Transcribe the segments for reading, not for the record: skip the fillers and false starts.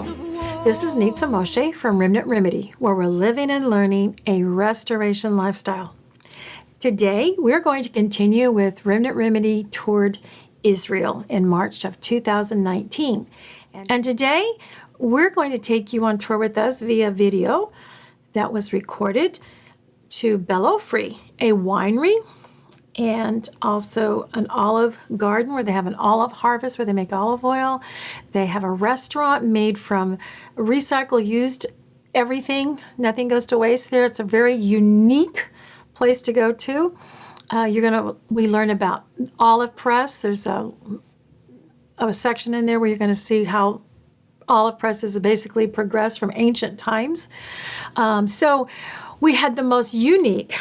Shalom. This is Nitza Moshe from Remnant Remedy, where we're living and learning a restoration lifestyle. Today, we're going to continue with Remnant Remedy toward Israel in March of 2019. And today, we're going to take you on tour with us via video that was recorded to Bellofri, a winery, and also an olive garden where they have an olive harvest where they make olive oil. They have a restaurant made from recycle used everything. Nothing goes to waste there. It's a very unique place to go to. We learn about olive press. There's a section in there where you're going to see how olive presses have basically progressed from ancient times. So we had the most unique,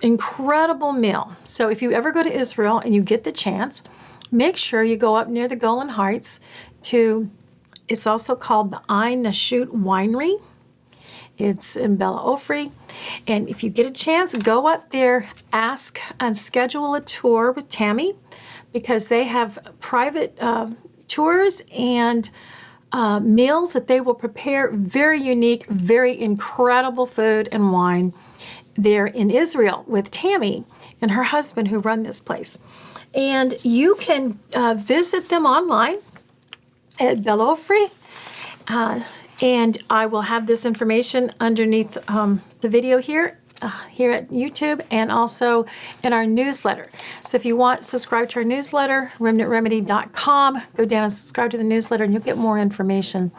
incredible meal. So if you ever go to Israel and you get the chance, make sure you go up near the Golan Heights it's also called the Ein Nashut Winery. It's in Bellofri. And if you get a chance, go up there, ask and schedule a tour with Tammi, because they have private tours and meals that they will prepare, very unique, very incredible food and wine there in Israel with Tammi and her husband who run this place. And you can visit them online at Bellofri. And I will have this information underneath the video here at YouTube, and also in our newsletter. So if you want, subscribe to our newsletter, remnantremedy.com. Go down and subscribe to the newsletter and you'll get more information.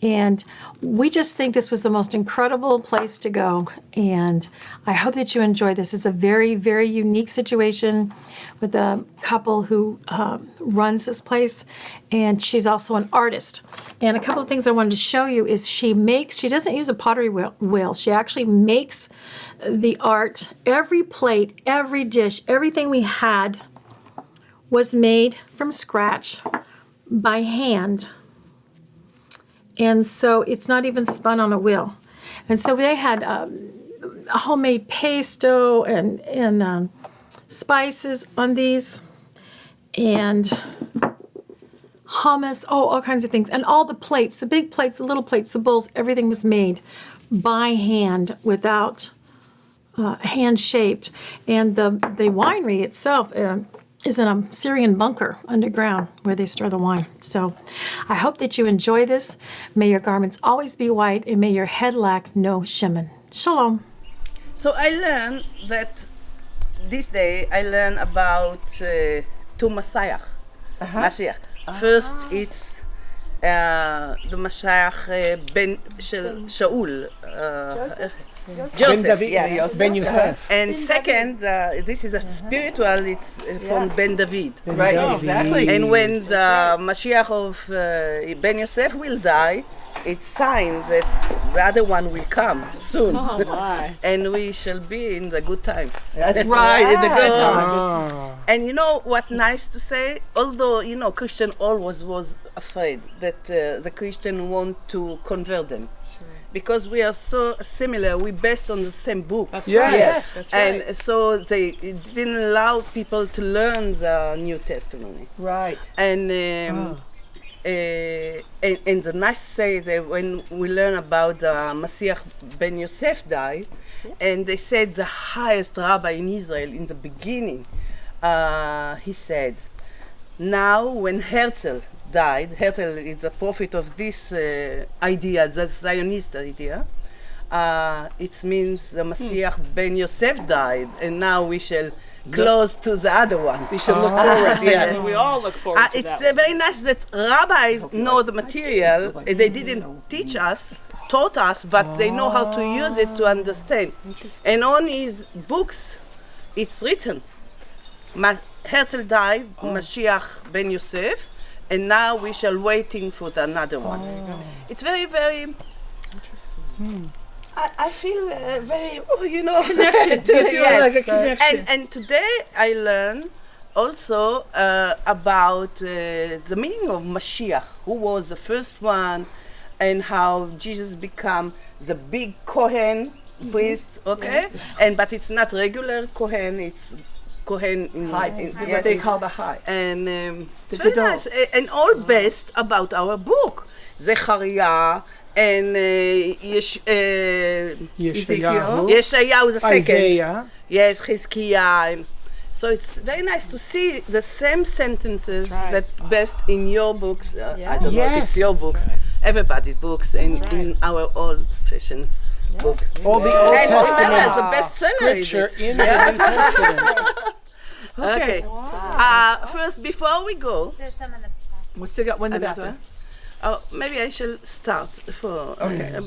And we just think this was the most incredible place to go. And I hope that you enjoy this. It's a very, very unique situation with a couple who runs this place. And she's also an artist. And a couple of things I wanted to show you is she doesn't use a pottery wheel. She actually makes the art. Every plate, every dish, everything we had was made from scratch by hand. And so it's not even spun on a wheel. And so they had homemade pesto and spices on these, and hummus, all kinds of things. And all the plates, the big plates, the little plates, the bowls, everything was made by hand without hand-shaped. And the winery itself is in a Syrian bunker underground where they store the wine. So I hope that you enjoy this. May your garments always be white, and may your head lack no SHEMEN. Shalom. So I learned that this day I learned about two Messiah, Mashiach. First it's the Mashiach ben Shaul, Joseph, yes. Ben Yosef. And second, this is a spiritual, it's from Ben David. Right, exactly. And when the Mashiach of Ben Yosef will die, it's sign that the other one will come soon. Oh, my. And we shall be in the good time. That's right, in the good time. And you know what nice to say? Although, Christian always was afraid that the Christian want to convert them. Because we are so similar, we based on the same book. That's right. Yes, that's right. And so they didn't allow people to learn the New Testament. Right. And and the nice say that when we learn about the Mashiach ben Yosef died, and they said the highest rabbi in Israel in the beginning, he said, now when Herzl died, Herzl is a prophet of this idea, the Zionist idea. It means the Mashiach ben Yosef died, and now we shall close to the other one. We should look forward to yes. that. We all look forward to it's that. very nice that rabbis know the material. They didn't taught us, but they know how to use it to understand. And on his books, it's written. Herzl died, Mashiach ben Yosef, and now we shall waiting for the another one. It's very, very interesting. I feel very, connected. Like a connection. And today I learned also about the meaning of Mashiach, who was the first one, and how Jesus became the big Kohen priest. Okay, but it's not regular Kohen; it's Kohen in what they call the high. And it's very nice, and all based about our book. Zechariah, and Yeshayahu. Yeshayahu the second. Isaiah. Yes, Chizkiah. And so it's very nice to see the same sentences that best in your books. I don't know if it's your books, everybody's books, and in our old-fashioned book. All the Old And Testament the bestseller is scripture it. in the New Testament. Okay. First, before we go, There's some in the We still got one in the another. bathroom. Oh, maybe I shall start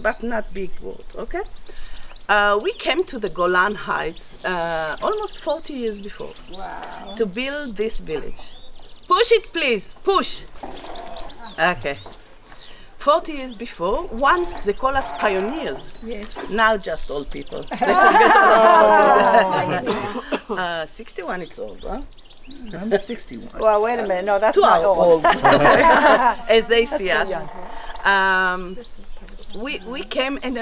but not big word. Okay. We came to the Golan Heights almost 40 years before to build this village. Push it, please. Push. Okay. 40 years before, once they call us pioneers. Yes. Now just old people. They forget all about it. 61 it's old, huh? I'm 61. Well, wait a minute. No, that's Two not are old. old. As they see us. We came and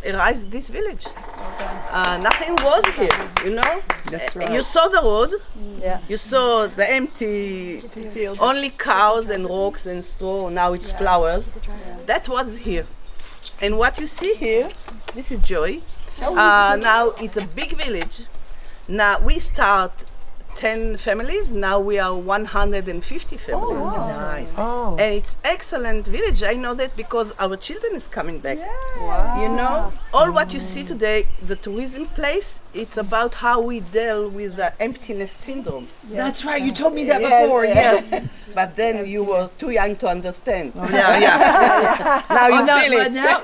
erased this village. Nothing was here, you know? That's right. You saw the road, Yeah. you saw the empty, only cows and rocks and straw, now it's flowers. That was here. And what you see here, this is Joy. Now it's a big village. Now we start 10 families, now we are 150 families. Nice. Oh. And it's excellent village. I know that because our children is coming back. You know, all what you see today, the tourism place, it's about how we deal with the emptiness syndrome. That's right. You told me that before. Yes. But then you were too young to understand. Yeah. Now you feel it. Now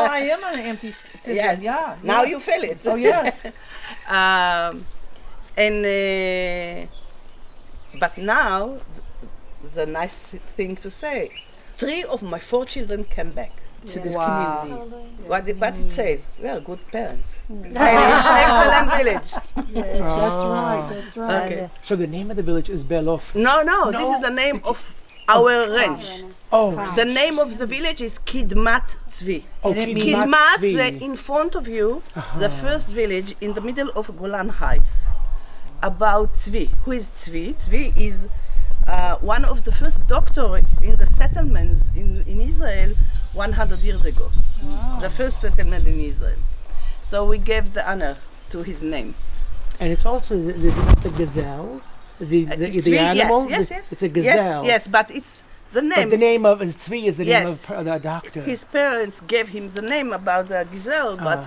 I am on an empty syndrome. Yes. Yeah. Now you feel it. Oh yes. But now, the nice thing to say, 3 of my 4 children came back to this community. What it says, we are good parents. And it's excellent village. That's right. That's right. Okay. So the name of the village is Bellofri. No, this is the name of our ranch. Oh, The name of the village is Kidmat Zvi. oh, Kidmat, Zvi. in front of you, the first village in the middle of Golan Heights. About Zvi. Who is Zvi? Zvi is one of the first doctors in the settlements in Israel 100 years ago. The first settlement in Israel. So we gave the honor to his name. And it's also the gazelle, the Zvi, animal. Yes. It's a gazelle. Yes, but it's the name. But the name of Zvi is the name Yes. of the doctor. His parents gave him the name about the gazelle, but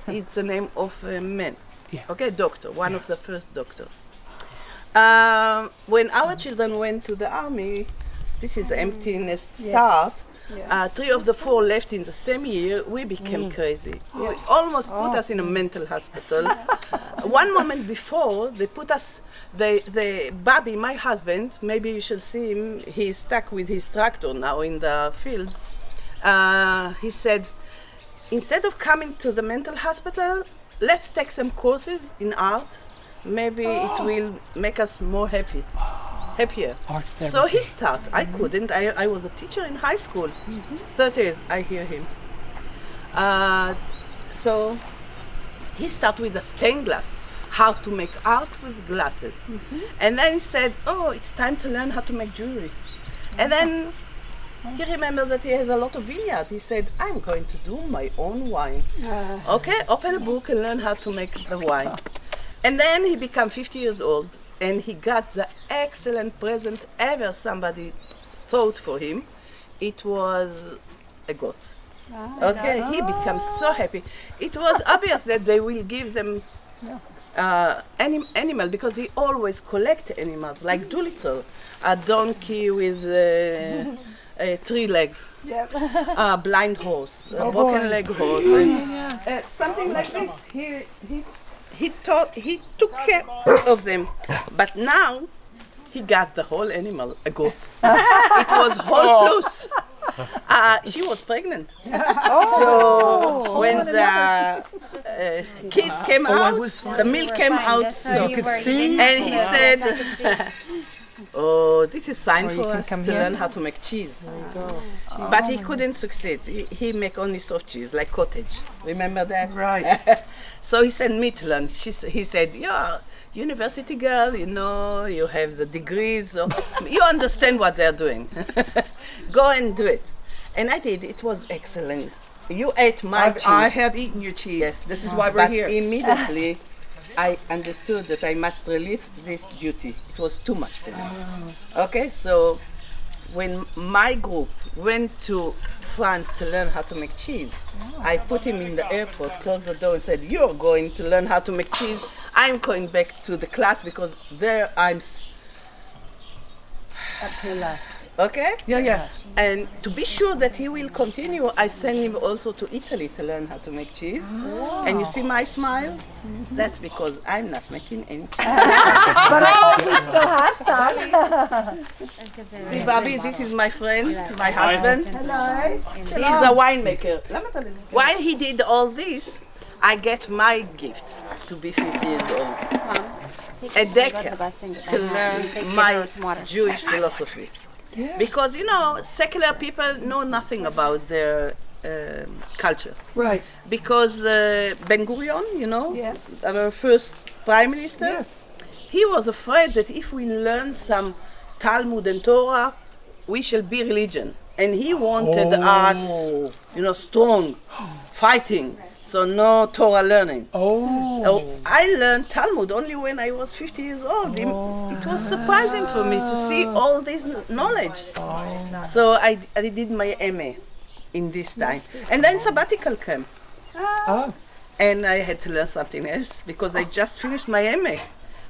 it's the name of a man. Yeah. Okay, doctor, one of the first doctor. When our children went to the army, this is the emptiness start. 3 of the 4 left in the same year. We became crazy. We almost put us in a mental hospital. One moment before, they put us, the Bobby, my husband, maybe you should see him, he's stuck with his tractor now in the fields. He said, instead of coming to the mental hospital, let's take some courses in art. Maybe it will make us more happier. Art So therapy. he started. I couldn't. I was a teacher in high school. 30 years, I hear him. So he started with a stained glass, how to make art with glasses. And then he said, oh, it's time to learn how to make jewelry. And then he remembered that he has a lot of vineyards. He said, I'm going to do my own wine. Okay, open a book and learn how to make the wine. And then he became 50 years old and he got the excellent present ever somebody thought for him. It was a goat. Okay, he became so happy. It was obvious that they will give them animal because he always collect animals like Doolittle, a donkey with 3 legs, a blind horse, a broken leg horse, and, something like this. He took care of them, but now he got the whole animal, a goat. It was whole plus. She was pregnant. So when the kids came out, the milk came out. So you were and he said, oh, this is sign for us to learn how to make cheese. But he couldn't succeed. He make only soft cheese, like cottage. Remember that? Right. So he sent me to learn. He said, "Yeah, university girl, you know, you have the degrees, so you understand what they're doing. Go and do it." And I did. It was excellent. You ate my cheese. I have eaten your cheese. Yes. This is why we're But here. immediately, I understood that I must release this duty. It was too much for me. Okay, so when my group went to France to learn how to make cheese, I put him in the airport, closed the door, and said, "You're going to learn how to make cheese. I'm going back to the class because there I'm." Okay? Yeah, yeah. And to be sure that he will continue, I send him also to Italy to learn how to make cheese. And you see my smile? That's because I'm not making any cheese. We still have some. See, Bobby, this is my friend, my husband. Hello. He's a winemaker. While he did all this, I get my gift to be 50 years old. A decade to learn my Jewish philosophy. Because, you know, secular people know nothing about their culture. Right. Because Ben Gurion, you know, our first prime minister, he was afraid that if we learn some Talmud and Torah, we shall be religion. And he wanted us, you know, strong, fighting. So no Torah learning. So I learned Talmud only when I was 50 years old. It was surprising for me to see all this knowledge. So I did my MA in this time. And then sabbatical came. And I had to learn something else because I just finished my MA.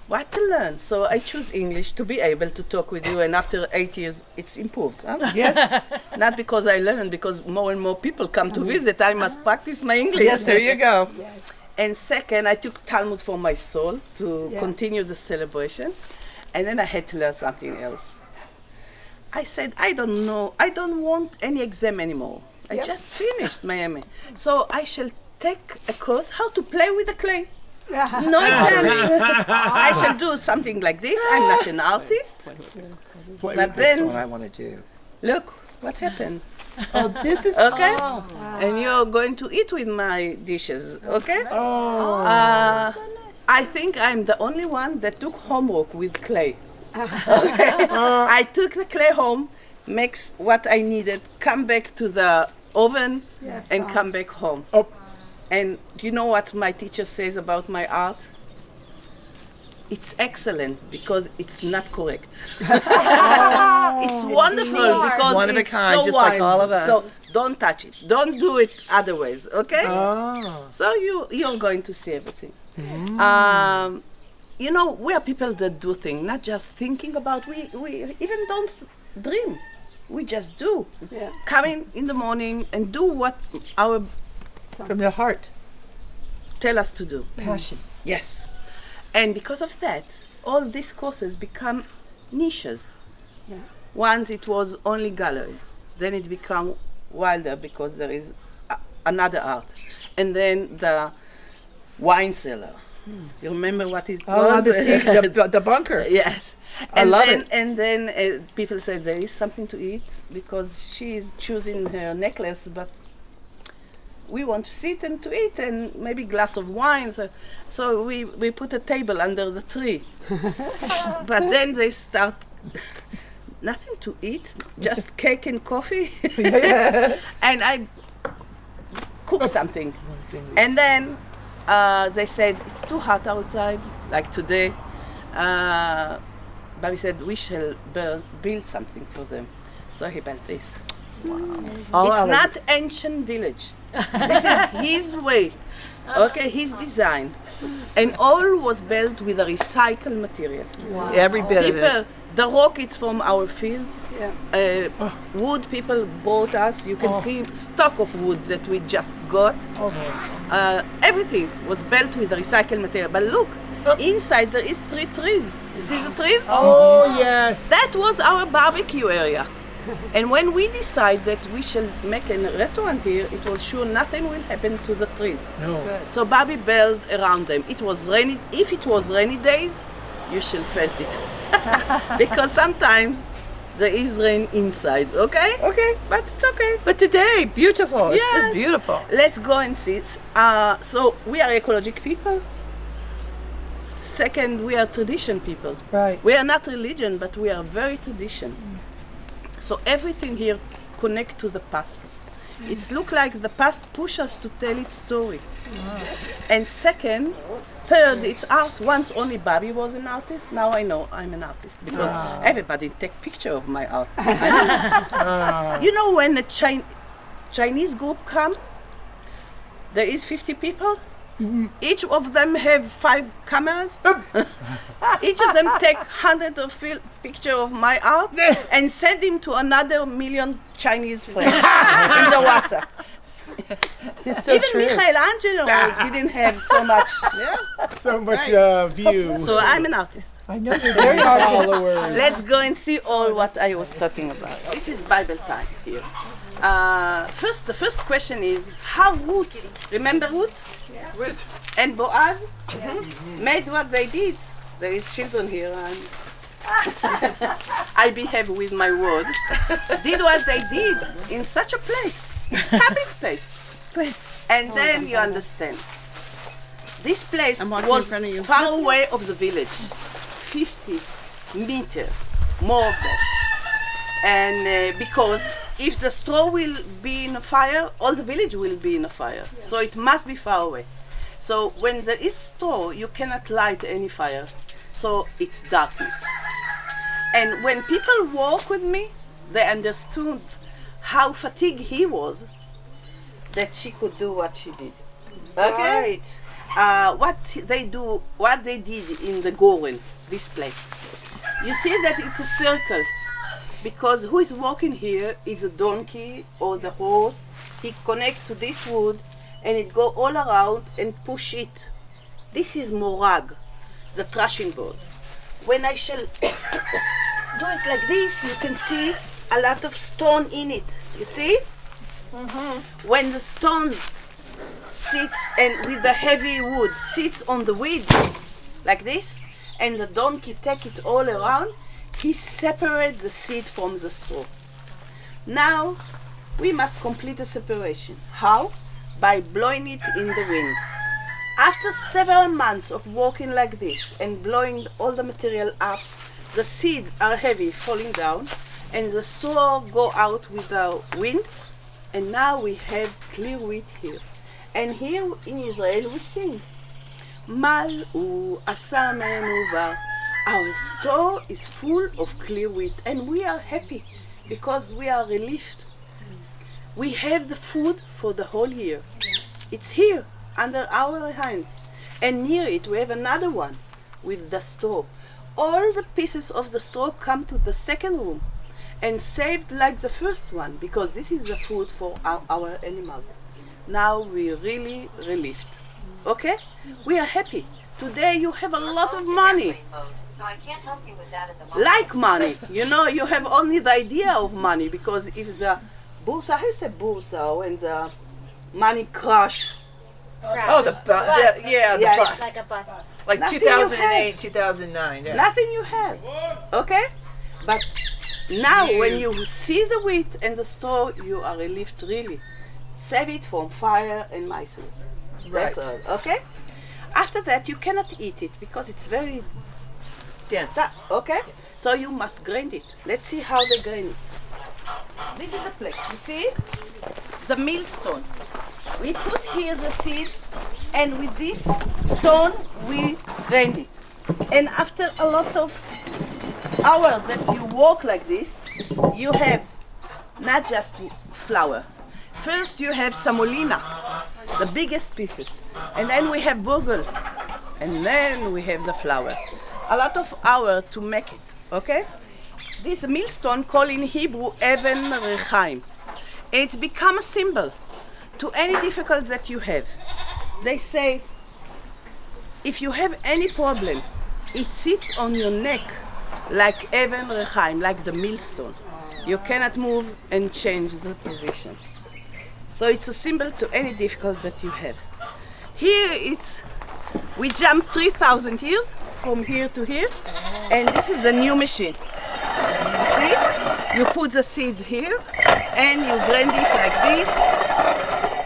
What to learn? So I choose English to be able to talk with you, and after 8 years, it's improved. Huh? Yes. Not because I learned, because more and more people come to visit. I must practice my English. Yes, there you go. And second, I took Talmud for my soul to continue the celebration, and then I had to learn something else. I said, I don't know, I don't want any exam anymore. I just finished my MA. So I shall take a course how to play with the clay. No exams. I shall do something like this. I'm not an artist. But then, I want to do. look what happened. Oh, this is Okay? And you're going to eat with my dishes, okay? I think I'm the only one that took homework with clay. Okay? I took the clay home, mix what I needed, come back to the oven, and come back home. And do you know what my teacher says about my art? It's excellent because it's not correct. It's wonderful because One of a it's kind, so just like wild. all of us. So don't touch it. Don't do it other ways, okay? So you're going to see everything. You know, we are people that do things, not just thinking about. We even don't dream. We just do. Come in the morning and do what our From the heart. tell us to do. Passion. Yes. And because of that, all these courses become niches. Once it was only gallery, then it become wilder because there is another art. And then the wine cellar. You remember what it was? The bunker. Yes. I And love then, it. And then people said there is something to eat because she is choosing her necklace, but we want to sit and to eat and maybe glass of wine. So we put a table under the tree. But then they start nothing to eat, just cake and coffee. And I cook something. And then they said, it's too hot outside, like today. Bobby said, we shall build something for them. So he built this. It's not ancient village. This is his way, okay, his design. And all was built with a recycled material. Every bit of People, it. the rockets from our fields, wood people bought us. You can see stock of wood that we just got. Everything was built with recycled material. But look, inside there is 3 trees. You see the trees? Oh, yes. That was our barbecue area. And when we decided that we shall make a restaurant here, it was sure nothing will happen to the trees. No. So Bobby built around them. It was rainy. If it was rainy days, you shall felt it. Because sometimes there is rain inside, okay? Okay. But it's okay. But today, beautiful. It's Yes. just beautiful. Let's go and see. So we are ecologic people. Second, we are tradition people. Right. We are not religion, but we are very tradition. So everything here connect to the past. It's look like the past push us to tell its story. And third, it's art. Once only Bobby was an artist. Now I know I'm an artist because everybody take picture of my art. You know when a Chinese group come, there is 50 people. Each of them have 5 cameras. Each of them take hundreds of picture of my art and send him to another million Chinese friends in the WhatsApp. It's so Even true. Michelangelo didn't have so much. So much view. So I'm an artist. I know they're very hard to Followers. Let's go and see all what I was talking about. This is Bible time here. The first question is how Ruth, remember Ruth? Ruth. And Boaz made what they did. There is children here and I behave with my word. Did what they did in such a place, public place. And then you understand. This place was far away of the village, 50 meters, more of that. And because if the straw will be in a fire, all the village will be in a fire. So it must be far away. So when there is straw, you cannot light any fire. So it's darkness. And when people walk with me, they understood how fatigued he was, that she could do what she did. Okay? What they did in the Golan, this place. You see that it's a circle. Because who is walking here is a donkey or the horse. He connects to this wood and it go all around and push it. This is morag, the thrashing board. When I shall do it like this, you can see a lot of stone in it. You see? When the stone sits and with the heavy wood sits on the wood like this, and the donkey take it all around, he separates the seed from the straw. Now we must complete the separation. How? By blowing it in the wind. After several months of walking like this and blowing all the material up, the seeds are heavy, falling down, and the straw go out with the wind, and now we have clear wheat here. And here in Israel we sing, Mal'u asamenu bar. Our store is full of clear wheat, and we are happy because we are relieved. We have the food for the whole year. It's here under our hands, and near it we have another one with the straw. All the pieces of the straw come to the second room and saved like the first one, because this is the food for our animal. Now we're really relieved. Okay? We are happy. Today you have a lot of money. So I can't help you with that at the moment. Like money. You know, you have only the idea of money, because if the bursa, how you say bursa, when the money crash, Oh, the bust. Yeah, the Yeah, bust. Like a bust. Like Nothing 2008, you 2009. Yeah. nothing you have. Okay? But now when you see the wheat and the straw, you are relieved really. Save it from fire and mice. Right. That's all. Okay? After that, you cannot eat it because it's very Dense. okay? So you must grind it. Let's see how they grind it. This is the plate. You see? The millstone. We put here the seed, and with this stone we grind it. And after a lot of hours that you walk like this, you have not just flour. First you have samolina, the biggest pieces. And then we have burgle. And then we have the flour. A lot of hours to make it, okay? This millstone called in Hebrew Even Rechaim. It's become a symbol to any difficulty that you have. They say, if you have any problem, it sits on your neck like Even Rechaim, like the millstone. You cannot move and change the position. So it's a symbol to any difficulty that you have. Here we jump 3,000 years from here to here, and this is a new machine. You see? You put the seeds here, and you grind it like this,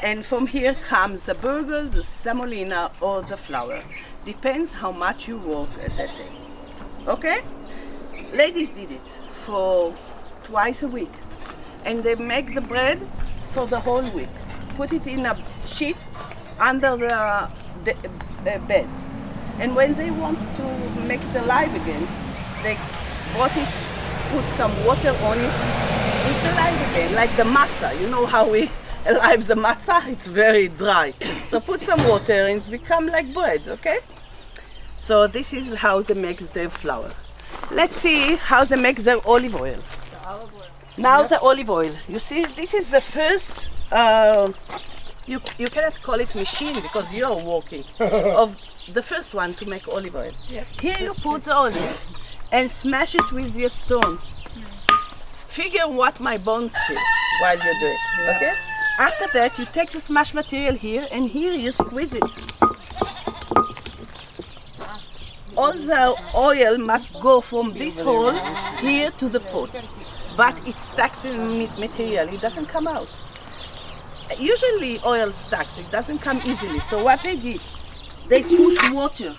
and from here comes the burgle, the semolina, or the flour. Depends how much you work at that day. Okay? Ladies did it for twice a week. and they make the bread for the whole week. Put it in a sheet under the bed. And when they want to make it alive again, they brought it, put some water on it, it's alive again, like the matzah. You know how we alive the matzah? It's very dry. So put some water and it's become like bread, okay? So this is how they make their flour. Let's see how they make their olive oil. Now the olive oil. You see, this is the first, you cannot call it machine because you're working, of the first one to make olive oil. Here you put the olive and smash it with your stone. Figure what my bones feel while you do it, okay? After that, you take the smash material here and here you squeeze it. All the oil must go from this hole here to the pot, but it stacks in material, it doesn't come out. Usually oil stacks, it doesn't come easily. So what they did, they push water.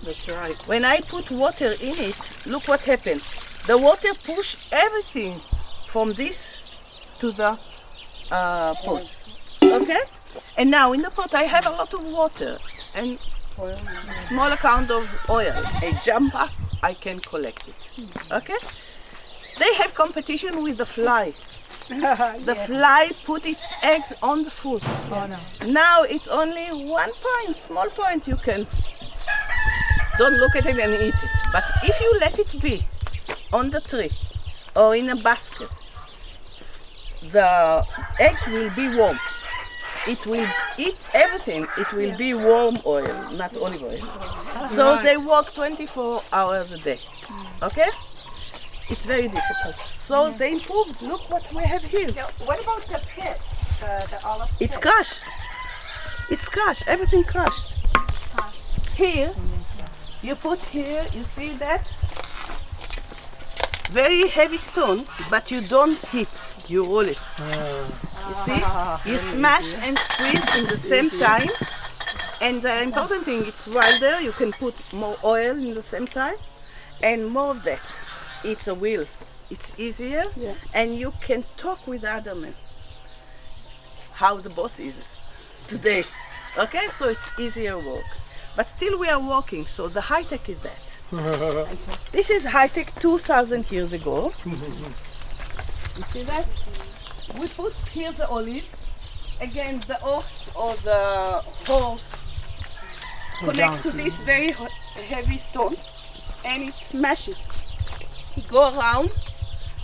That's right. When I put water in it, look what happened. The water pushed everything from this to the pot. Okay? And now in the pot I have a lot of water and small amount of oil. I jump up, I can collect it. Okay? They have competition with the fly. The fly put its eggs on the food. Oh, no. Now it's only 1 point, small point you can. Don't look at it and eat it. But if you let it be on the tree or in a basket, the eggs will be warm. It will eat everything. It will be warm oil, not olive oil. So they work 24 hours a day. Okay? It's very difficult. So they improved. Look what we have here. Now, what about the pit? The olive pit? It's crushed. It's crushed. Everything crushed. Here, you put here, you see that? Very heavy stone, but you don't hit, you roll it. You see? You smash and squeeze in the same time. And the important thing, it's while there, you can put more oil in the same time and more of that. It's a wheel. It's easier and you can talk with other men. How the boss is today. Okay, so it's easier work. But still we are working, so the high tech is that. This is high tech 2,000 years ago. You see that? We put here the olives. Again, the ox or the horse connect to this very heavy stone and it smash it. Go around,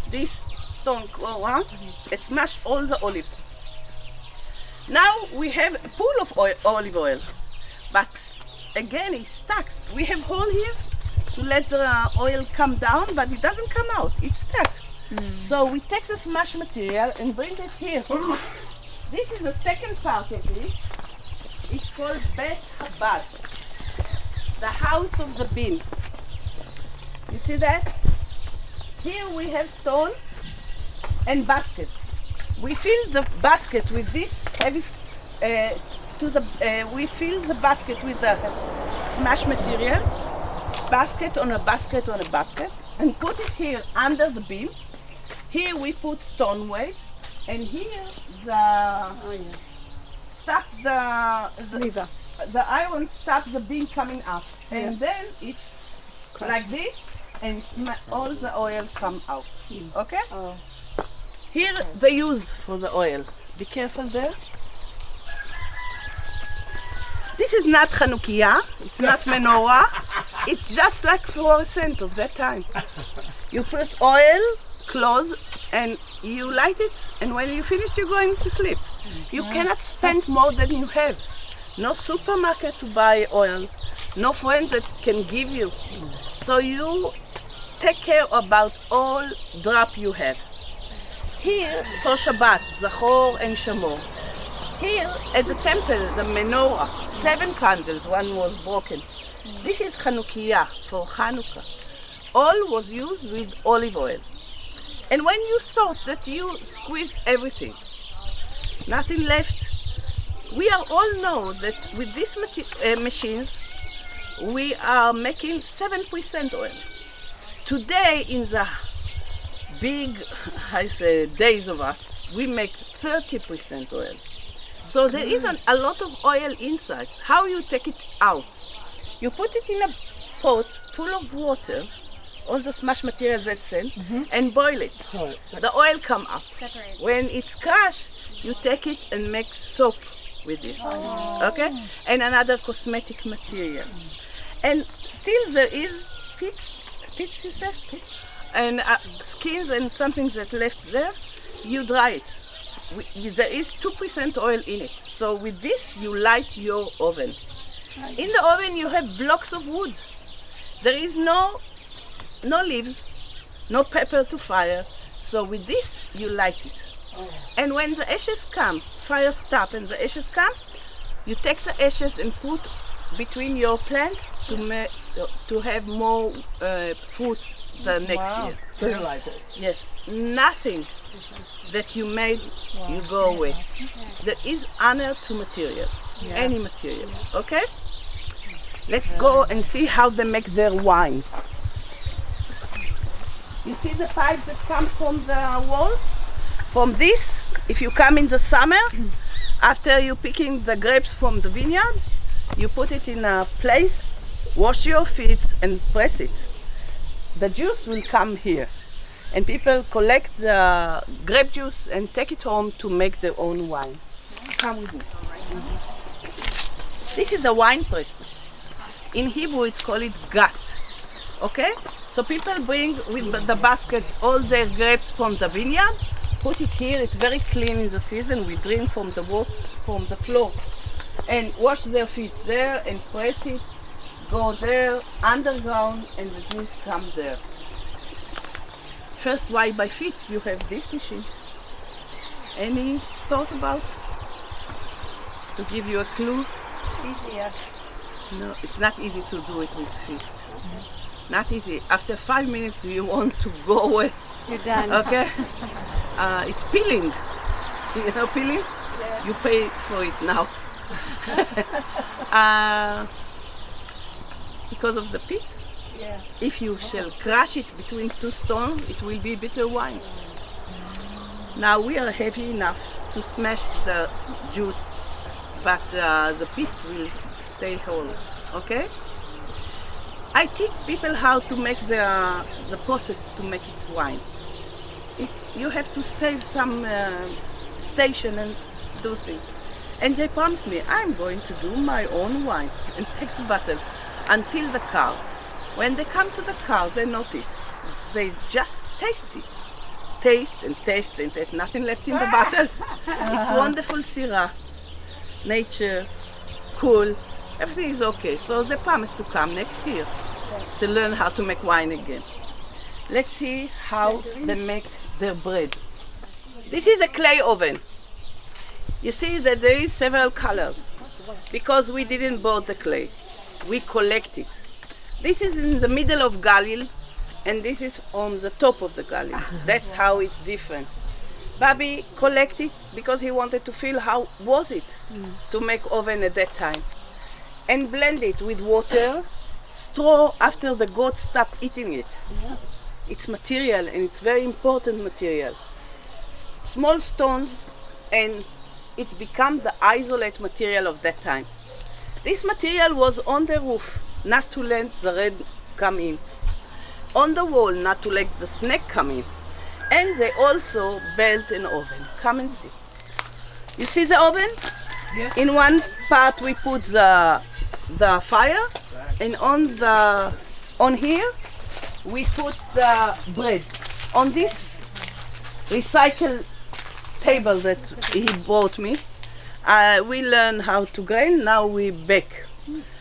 this stone go around, and smash all the olives. Now we have a pool of olive oil, but again it stacks. We have hole here to let the oil come down, but it doesn't come out, it's stuck. So we take the smash material and bring it here. This is the second part of this. It's called Bet Habad, the house of the beam. You see that? Here we have stone and basket. We fill the basket with this heavy, we fill the basket with the smash material, basket on a basket on a basket, and put it here under the beam. Here we put stone weight, and here stop the iron stops the beam coming up, and then it's like this. And all the oil come out. Okay? Here the use for the oil. Be careful there. This is not Chanukiah, it's not menorah. It's just like fluorescent of that time. You put oil, clothes, and you light it, and when you finish, you're going to sleep. You cannot spend more than you have. No supermarket to buy oil, no friend that can give you. So you take care about all drop you have. Here for Shabbat, Zachor and Shamor. Here at the temple, the menorah, 7 candles, one was broken. This is Chanukiah for Hanukkah. All was used with olive oil. And when you thought that you squeezed everything, nothing left, we all know that with these machines, we are making 7% oil. Today in the big, I say, days of us, we make 30% oil. So there isn't a lot of oil inside. How you take it out? You put it in a pot full of water, all the smashed material that's in, and boil it. The oil come up. When it's crushed, you take it and make soap with it. Okay? And another cosmetic material. And still there is pits you said? And skins and something that left there, you dry it. There is 2% oil in it. So with this, you light your oven. In the oven, you have blocks of wood. There is no leaves, no pepper to fire. So with this, you light it. And when the ashes come, fire stop and the ashes come, you take the ashes and put between your plants to have more fruits the next year. Fertilizer. Yes, nothing that you made, you go away. There is honor to material, any material, okay? Let's go and see how they make their wine. You see the pipes that come from the wall? From this, if you come in the summer, after you picking the grapes from the vineyard, you put it in a place, wash your feet and press it. The juice will come here. And people collect the grape juice and take it home to make their own wine. Come with me. This is a wine press. In Hebrew, it's called gat. Okay? So people bring with the basket all their grapes from the vineyard, put it here. It's very clean in the season. We drink from the water, from the floor, and wash their feet there and press it. Go there underground, and the juice come there. First, why by feet? You have this machine. Any thought about? To give you a clue? Easier. No, it's not easy to do it with feet. Not easy. After 5 minutes, you want to go away. You're done. Okay? It's peeling. You know peeling? Yeah. You pay for it now. Because of the pits. Yeah. If you shall crush it between two stones, it will be bitter wine. Now we are heavy enough to smash the juice, but the pits will stay whole. Okay? I teach people how to make the process to make it wine. You have to save some station and those things. And they promised me, I'm going to do my own wine and take the bottle until the car. When they come to the car, they noticed. They just taste it. Taste and taste and taste. Nothing left in the bottle. It's wonderful Syrah. Nature, cool. Everything is okay. So they promised to come next year to learn how to make wine again. Let's see how they make their bread. This is a clay oven. You see that there is several colors because we didn't buy the clay. We collect it. This is in the middle of Galil, and this is on the top of the Galil. That's how it's different. Bobby collected because he wanted to feel how was it to make oven at that time. And blend it with water, straw after the goats stop eating it. It's material, and it's very important material. Small stones, and it's become the isolate material of that time. This material was on the roof, not to let the red come in. On the wall, not to let the snake come in. And they also built an oven. Come and see. You see the oven? Yes. In one part we put the fire, and on here we put the bread. On this recycled table that he bought me, we learn how to grind. Now we bake.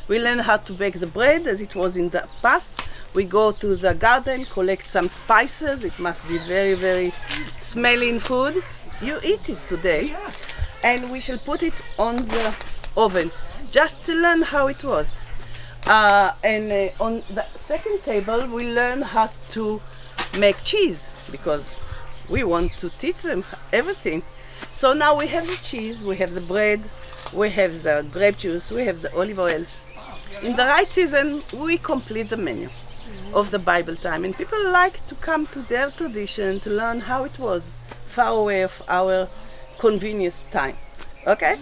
We learn how to bake the bread as it was in the past. We go to the garden, collect some spices. It must be very, very smelling food. You eat it today. And we shall put it on the oven just to learn how it was. And on the second table, we learn how to make cheese because we want to teach them everything. So now we have the cheese, we have the bread, we have the grape juice, we have the olive oil. In the right season, we complete the menu. of the Bible time, and people like to come to their tradition to learn how it was, far away of our convenience time. Okay?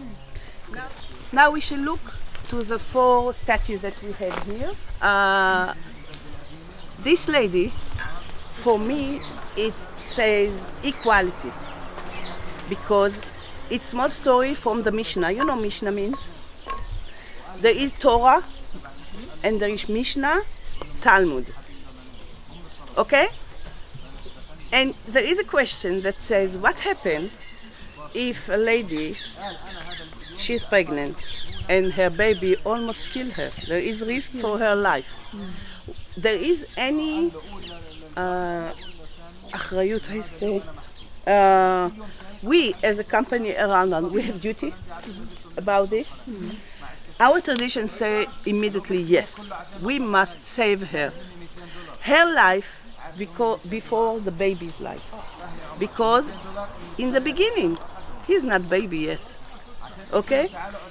Now we should look to the 4 statues that we have here. This lady, for me, it says equality, because it's small story from the Mishnah. You know Mishnah means? There is Torah, and there is Mishnah, Talmud. Okay? And there is a question that says, what happened if a lady, she's pregnant, and her baby almost killed her? There is risk for her life. There is any achrayut, I say. We, as a company around, we have duty about this. Our traditions say immediately yes. We must save her life before the baby's life, because in the beginning he's not baby yet. Okay?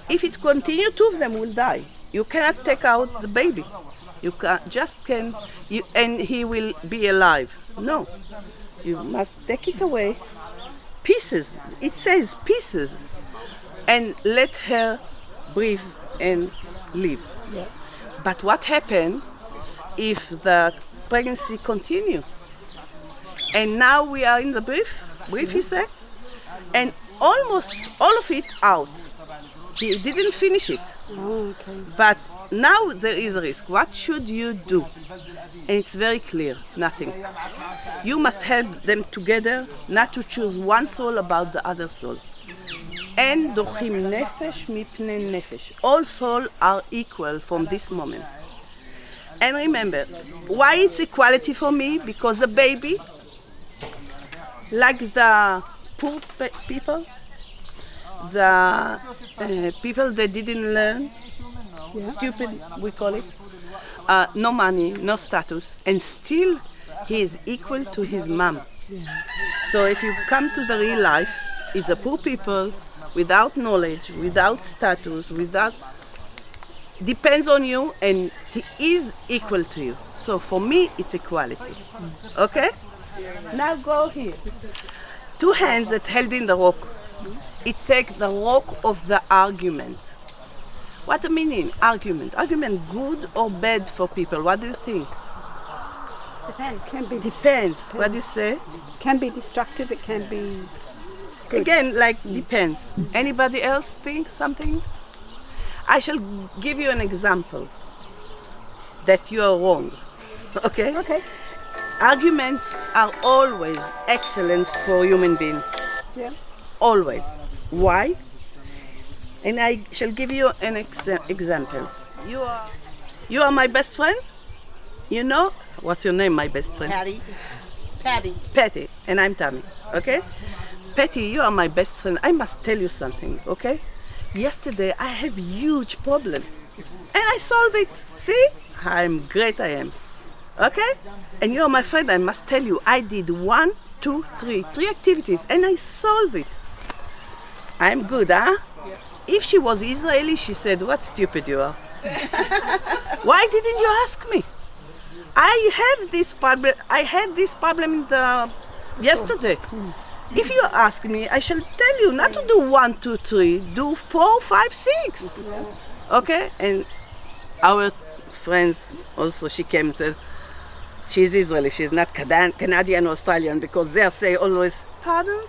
If it continues, 2 of them will die. You cannot take out the baby. You can and he will be alive. No, you must take it away, pieces. It says pieces, and let her breathe and live. Yeah. But what happened if the pregnancy continue? And now we are in the brief you say, and almost all of it out. He didn't finish it. Oh, okay. But now there is a risk. What should you do? And it's very clear, nothing. You must help them together, not to choose one soul about the other soul. En dochim nefesh mipnei nefesh. All souls are equal from this moment. And remember, why it's equality for me? Because the baby, like the poor people, the people that didn't learn, stupid we call it, no money, no status, and still he is equal to his mom. So if you come to the real life, it's the poor people without knowledge, without status, depends on you, and he is equal to you. So for me, it's equality. Okay? Now go here. 2 hands that held in the rock. It takes the rock of the argument. What the meaning? Argument. Argument good or bad for people? What do you think? Depends. Can be Depends. What do you say? can be destructive. It can be Again, like depends. Anybody else think something? I shall give you an example that you are wrong. Okay? okay. Arguments are always excellent for human being. Yeah. Always. Why? And I shall give you an example. You are my best friend. You know what's your name, my best friend? Patty, and I'm Tammi. Okay? Patty, you are my best friend. I must tell you something. Okay? Yesterday I have huge problem, and I solve it. See? I'm great. I am. Okay? And you are my friend. I must tell you, I did 1, 2, 3 activities, and I solve it. I'm good, huh? If she was Israeli, she said, "What stupid you are." Why didn't you ask me? I have this problem. I had this problem yesterday. If you ask me, I shall tell you not to do 1, 2, 3. Do 4, 5, 6. Okay? And our friends also, she came and said, she's Israeli. She's not Canadian or Australian, because they say always, pardon.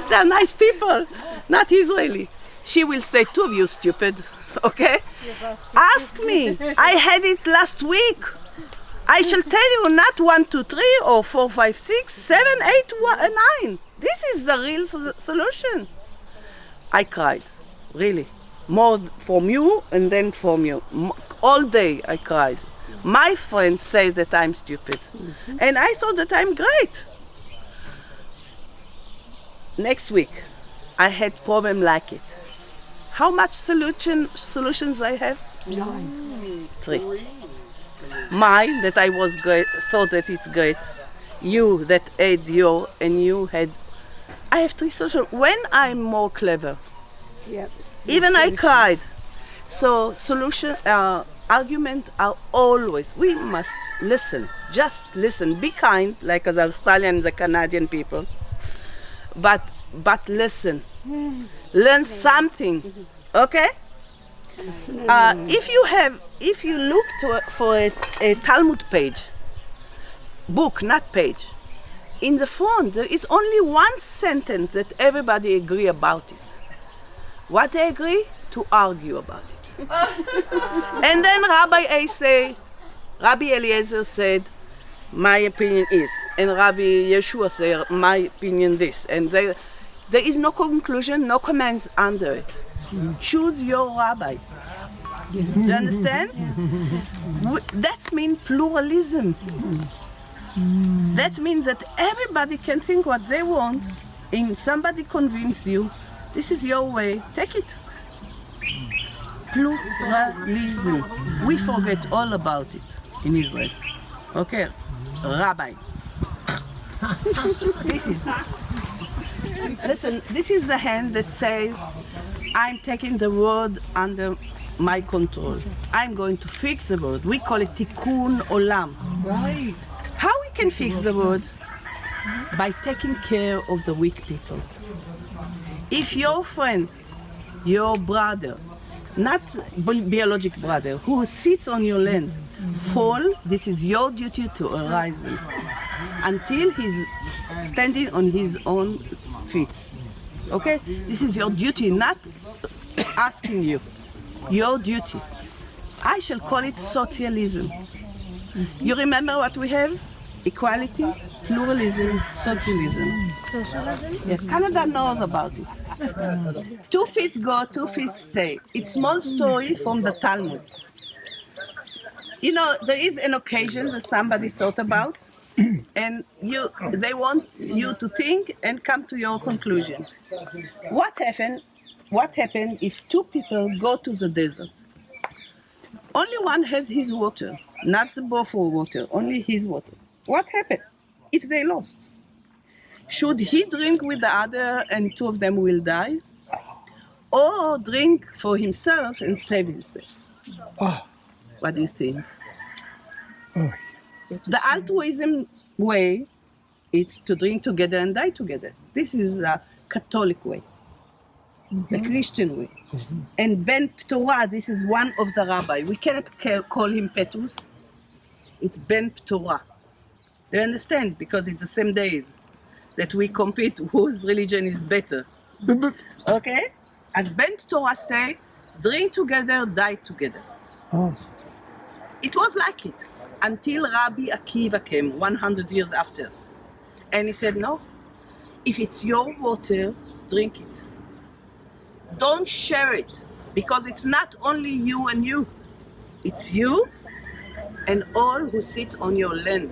They're nice people, not Israeli. She will say, 2 of you stupid, okay? Ask me. I had it last week. I shall tell you not 1, 2, 3 or 4, 5, 6, 7, 8, 9. This is the real solution. I cried, really. More from you and then from you. All day I cried. My friends say that I'm stupid. And I thought that I'm great. Next week, I had problem like it. How much solutions I have? 3. Mine, that I was great, thought that it's great. You, that had your, and you had. I have 3 solutions. When I'm more clever, Yeah. even I cried. So Arguments are always, we must listen, just listen. Be kind, like the Australian, the Canadian people. But listen. Learn something, okay? If you look for a Talmud page, book, not page, in the front there is only one sentence that everybody agree about it. What they agree? To argue about it. And then Rabbi Eliezer said, my opinion is, and Rabbi Yeshua said, my opinion this. And there is no conclusion, no comments under it. Choose your rabbi. Do you understand? That means pluralism. That means that everybody can think what they want, and somebody convince you, this is your way, take it. Pluralism. We forget all about it in Israel. Okay, rabbi. Listen, this is the hand that says, I'm taking the world under my control. I'm going to fix the world. We call it tikkun olam. Right. How we can fix the world? By taking care of the weak people. If your friend, your brother, not biologic brother, who sits on your land, fall, this is your duty to arise him until he's standing on his own feet. Okay? This is your duty, not asking you. Your duty. I shall call it socialism. You remember what we have? Equality, pluralism, socialism. Socialism? Yes, Canada knows about it. 2 feet go, 2 feet stay. It's small story from the Talmud. You know, there is an occasion that somebody thought about, and they want you to think and come to your conclusion. What happened if 2 people go to the desert? Only one has his water, not the Bellofri water, only his water. What happened if they lost? Should he drink with the other and 2 of them will die? Or drink for himself and save himself? What do you think? The altruism way is to drink together and die together. This is the Catholic way, the Christian way. And Ben Ptorah, this is one of the rabbi. We cannot call him Petrus. It's Ben Ptorah. Do you understand? Because it's the same days that we compete whose religion is better. Okay? As Ben Ptorah say, drink together, die together. It was like it until Rabbi Akiva came 100 years after. And he said, no, if it's your water, drink it. Don't share it, because it's not only you and you. It's you and all who sit on your land.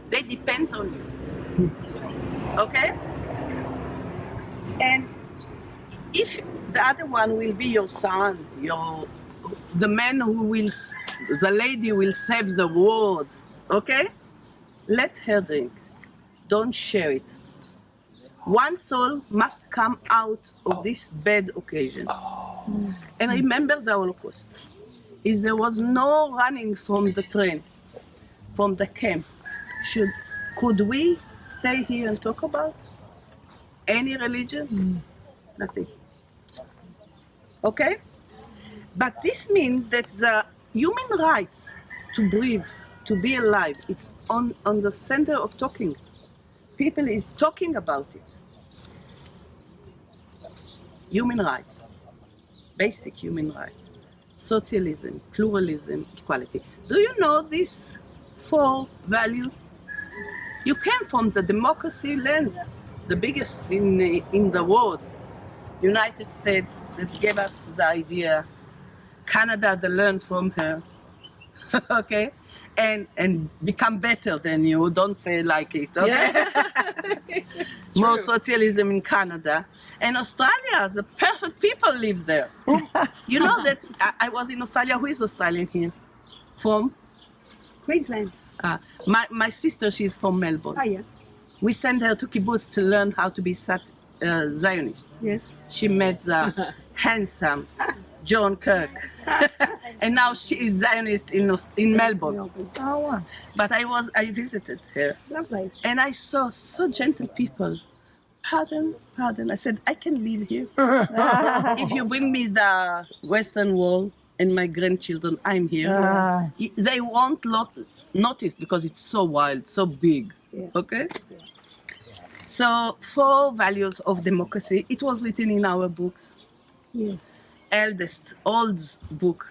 They depend on you. Okay? And if the other one will be your son, the man the lady will save the world, okay? Let her drink. Don't share it. One soul must come out of this bad occasion. And remember the Holocaust. If there was no running from the train, from the camp, could we stay here and talk about any religion? Nothing. Okay? But this means that the human rights to breathe, to be alive, it's on the center of talking. People is talking about it. Human rights, basic human rights, socialism, pluralism, equality. Do you know these 4 values? You came from the democracy lands, the biggest in the world. United States that gave us the idea, Canada that learned from her, okay? And become better than you, don't say like it, okay? More socialism in Canada. And Australia, the perfect people live there. You know that I was in Australia. Who is Australian here? From? Queensland. My sister, she's from Melbourne. Oh, yeah. We sent her to kibbutz to learn how to be Zionist. Yes. She met the handsome John Kirk. And now she is Zionist in Melbourne. Oh, wow. But I visited her. Lovely. And I saw so gentle people. Pardon. I said, I can live here. If you bring me the Western Wall and my grandchildren, I'm here. They won't notice because it's so wild, so big. Yeah. Okay? So, 4 values of democracy. It was written in our books. Yes. Oldest book.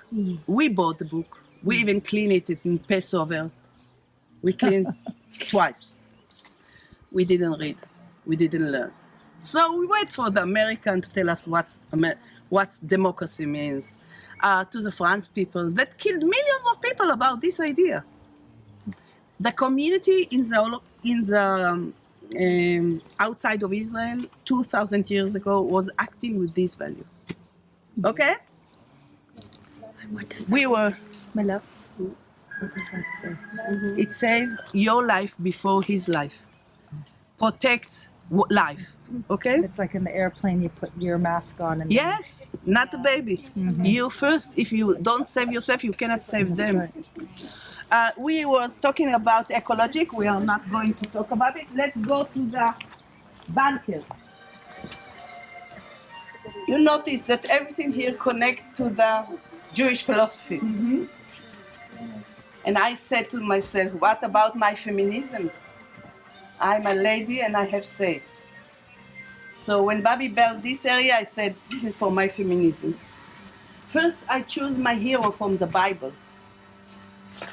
We bought the book. We even cleaned it in Passover. We cleaned twice. We didn't read. We didn't learn. So we wait for the American to tell us what democracy means. To the French people that killed millions of people about this idea. The community in the outside of Israel 2,000 years ago was acting with this value. Okay? What does We were. My love. What does that say? It says your life before his life. Protect life. Okay? It's like in the airplane, you put your mask on and Yes, not the baby. You first. If you don't save yourself, you cannot save them. We were talking about ecologic. We are not going to talk about it. Let's go to the bunker. You notice that everything here connects to the Jewish philosophy. And I said to myself, what about my feminism? I'm a lady and I have say. So when Bobby built this area, I said, this is for my feminism. First, I choose my hero from the Bible.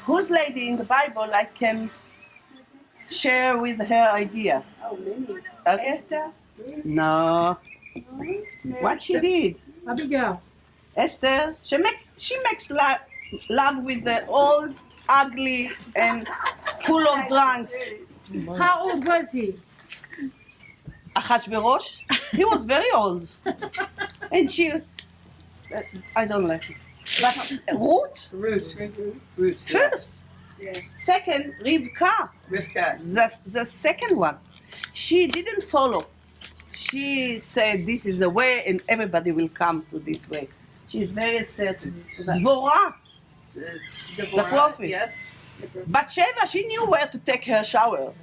Whose lady in the Bible I can share with her idea? Oh, many. Okay? Esther. No. What she did? Abigail. Esther, she makes love with the old, ugly, and full of drunks. How old was he? Achashverosh, he was very old. And she, I don't like it. But Ruth, Root. first. Second, Rivka, the second one. She didn't follow. She said, this is the way and everybody will come to this way. She is very certain. Dvorah, the prophet. Yes. Bathsheba, she knew where to take her shower.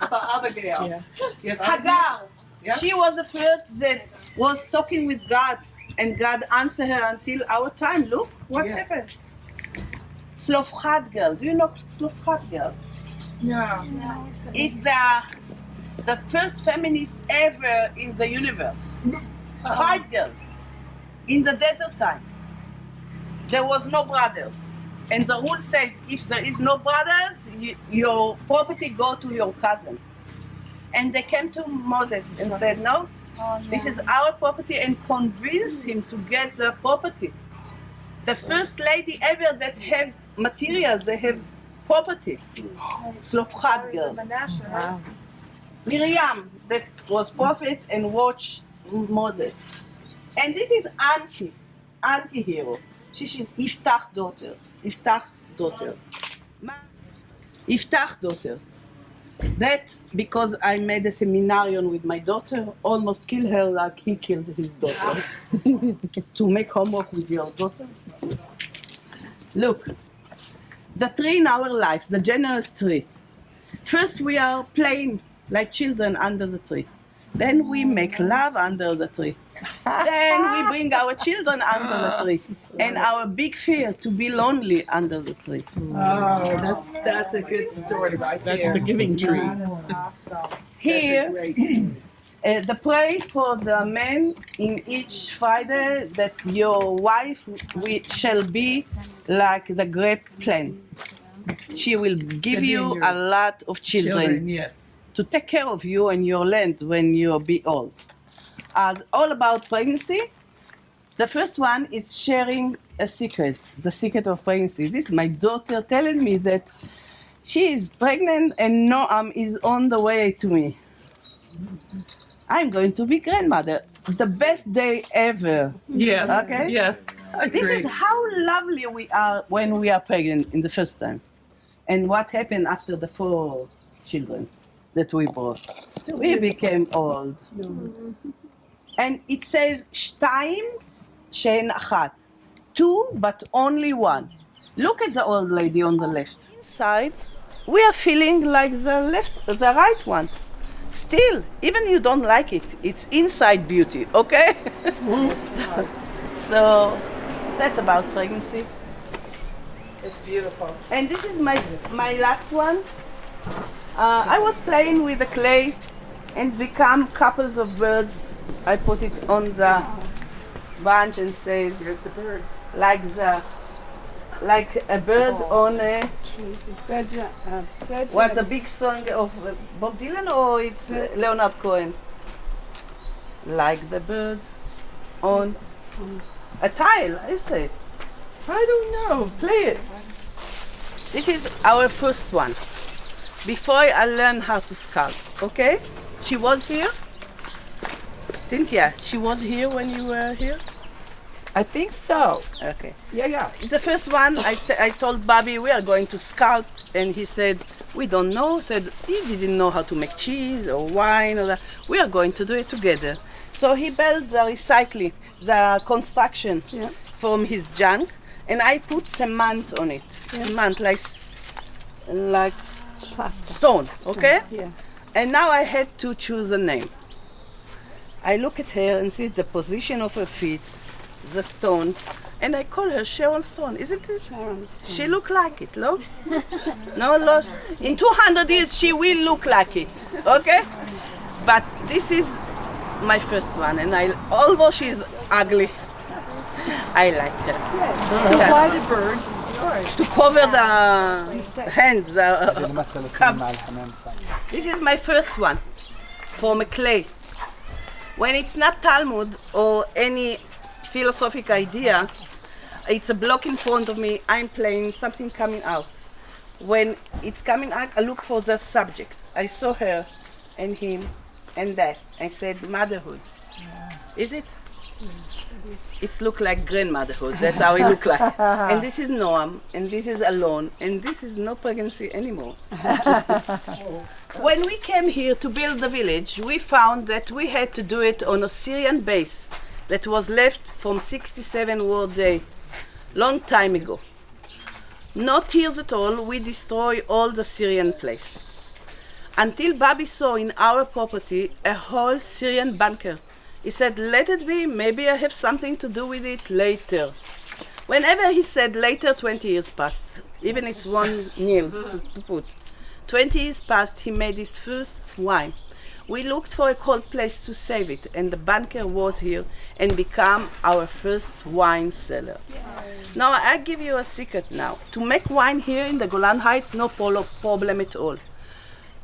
About Abigail. Yeah. Hagar, Yeah. she was the first that was talking with God, and God answered her until our time. Look what Yeah. happened. Tzlofchad girl. Do you know Tzlofchad girl? No. It's the first feminist ever in the universe. 5 girls in the desert time. There was no brothers. And the rule says if there is no brothers, your property go to your cousin. And they came to Moses and said, no, this is our property, and convinced him to get the property. The first lady ever that have material, they have property. Tzlofchad girl. Miriam, that was prophet and watched Moses. And this is anti-hero. She's Iftach's daughter. Iftach's daughter. That's because I made a seminarian with my daughter, almost killed her like he killed his daughter. To make homework with your daughter. Look, the tree in our lives, the generous tree. First we are playing like children under the tree. Then we make love under the tree. Then we bring our children under the tree. And our big fear to be lonely under the tree. Oh, that's a good story right That's there. the giving tree. Here, the pray for the men in each Friday that your wife shall be like the grape plant. She will give you a lot of children Yes. to take care of you and your land when you'll be old. As all about pregnancy, the first one is sharing a secret, the secret of pregnancy. This is my daughter telling me that she is pregnant and Noam is on the way to me. I'm going to be grandmother. The best day ever. Yes. Okay. Yes. This is how lovely we are when we are pregnant in the first time. And what happened after the 4 children that we brought? We became old. And it says שתיים שהן אחת. Two, but only one. Look at the old lady on the left. Inside, we are feeling like the right one. Still, even you don't like it, it's inside beauty, okay? So that's about pregnancy. It's beautiful. And this is my last one. I was playing with the clay and become couples of birds. I put it on the bunch and says, Here's the birds. like a bird on a, What what the big song of Bob Dylan or it's Leonard Cohen? Like the bird on a tile, I say. I don't know. Play it. This is our first one. Before I learned how to sculpt, okay? She was here. Cynthia, she was here when you were here? I think so. Okay. Yeah. The first one, I told Bobby we are going to sculpt, and he said, we don't know. Said he didn't know how to make cheese or wine or that. We are going to do it together. So he built the recycling, the construction from his junk, and I put cement on it. Cement like stone, okay? Yeah. And now I had to choose a name. I look at her and see the position of her feet, the stone, and I call her Sharon Stone, isn't it? Sharon Stone. She look like it, no? No, in 200 years she will look like it, okay? But this is my first one, and although she's ugly, I like her. So why the birds? To cover the hands, cup. This is my first one, from a clay. When it's not Talmud or any philosophical idea, it's a block in front of me, I'm playing, something coming out. When it's coming out, I look for the subject. I saw her and him and that. I said, motherhood. Is it? It's look like grandmotherhood, that's how it look like. And this is Noam, and this is alone, and this is no pregnancy anymore. When we came here to build the village, we found that we had to do it on a Syrian base that was left from 67 War Day, long time ago. No tears at all, we destroy all the Syrian place. Until Bobby saw in our property a whole Syrian bunker. He said, let it be, maybe I have something to do with it later. Whenever he said later, 20 years passed. Even it's one nails to put. 20 years passed, he made his first wine. We looked for a cold place to save it, and the bunker was here and became our first wine cellar. Now, I give you a secret now. To make wine here in the Golan Heights, no problem at all.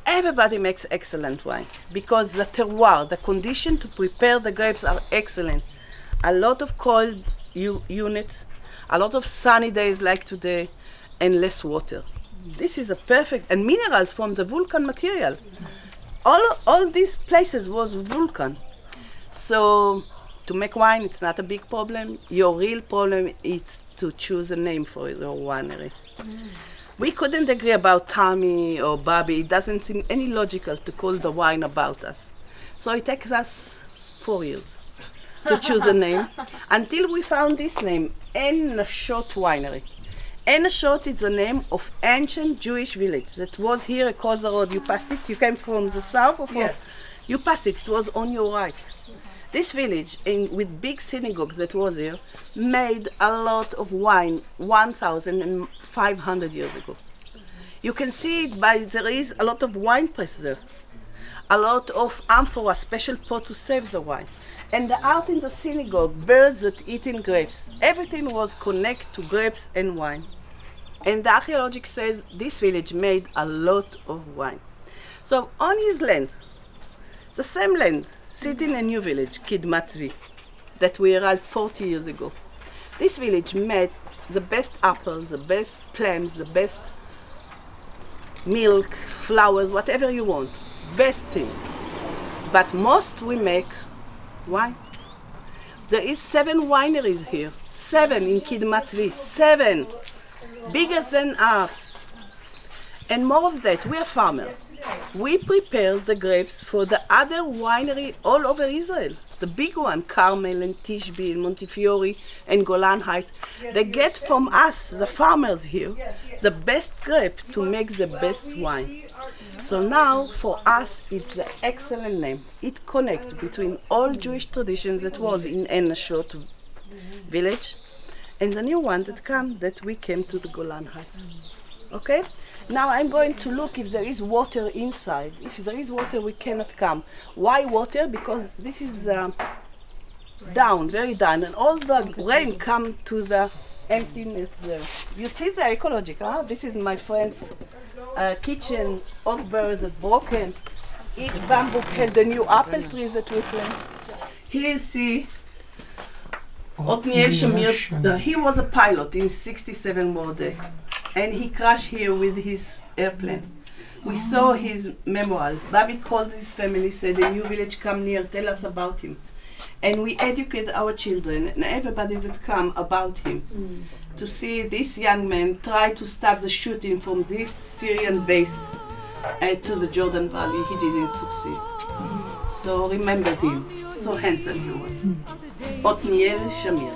Everybody makes excellent wine because the terroir, the condition to prepare the grapes are excellent. A lot of cold units, a lot of sunny days like today, and less water. This is a perfect, and minerals from the volcan material. All these places was volcan. So to make wine, it's not a big problem. Your real problem is to choose a name for your winery. We couldn't agree about Tammi or Bobby. It doesn't seem any logical to call the wine about us. So it takes us 4 years to choose a name until we found this name, Ein Nashut Winery. Ein Nashut is the name of ancient Jewish village that was here across the road. You passed it, you came from the south or from? Yes. You passed it, it was on your right. This village, with big synagogues that was here, made a lot of wine 1,500 years ago. You can see it by, there is a lot of wine press there. A lot of amphora, special pot to save the wine. And out in the synagogue, birds that eating grapes. Everything was connected to grapes and wine. And the archaeology says this village made a lot of wine. So on his land, the same land, sitting a new village, Kidmat Zvi, that we erased 40 years ago. This village made the best apples, the best plums, the best milk, flowers, whatever you want. Best thing. But most we make wine. There is 7 wineries here. 7 in Kidmat Zvi. 7. Bigger than ours. And more of that, we are farmers. we prepared the grapes for the other winery all over Israel. The big one, Carmel and Tishbe and Montefiore and Golan Heights. They get from us, the farmers here, the best grape to make the best wine. So now, for us, it's an excellent name. It connects between all Jewish traditions that was in Ein Nashut village and the new one that we came to the Golan Heights. Okay? Now I'm going to look if there is water inside. If there is water, we cannot come. Why water? Because this is down, very down, and all the rain come to the emptiness there. You see the ecology, huh? This is my friend's kitchen. All birds are broken. Each bamboo had the new apple trees that we plant. Here you see Otniel Shamir. He was a pilot in 67 Mordeh, and he crashed here with his airplane. We saw his memorial. Bobby called his family, said, "A new village come near, tell us about him." And we educate our children and everybody that come about him to see this young man try to stop the shooting from this Syrian base to the Jordan Valley. He didn't succeed. So remember him. So handsome he was. Otniel Shamir.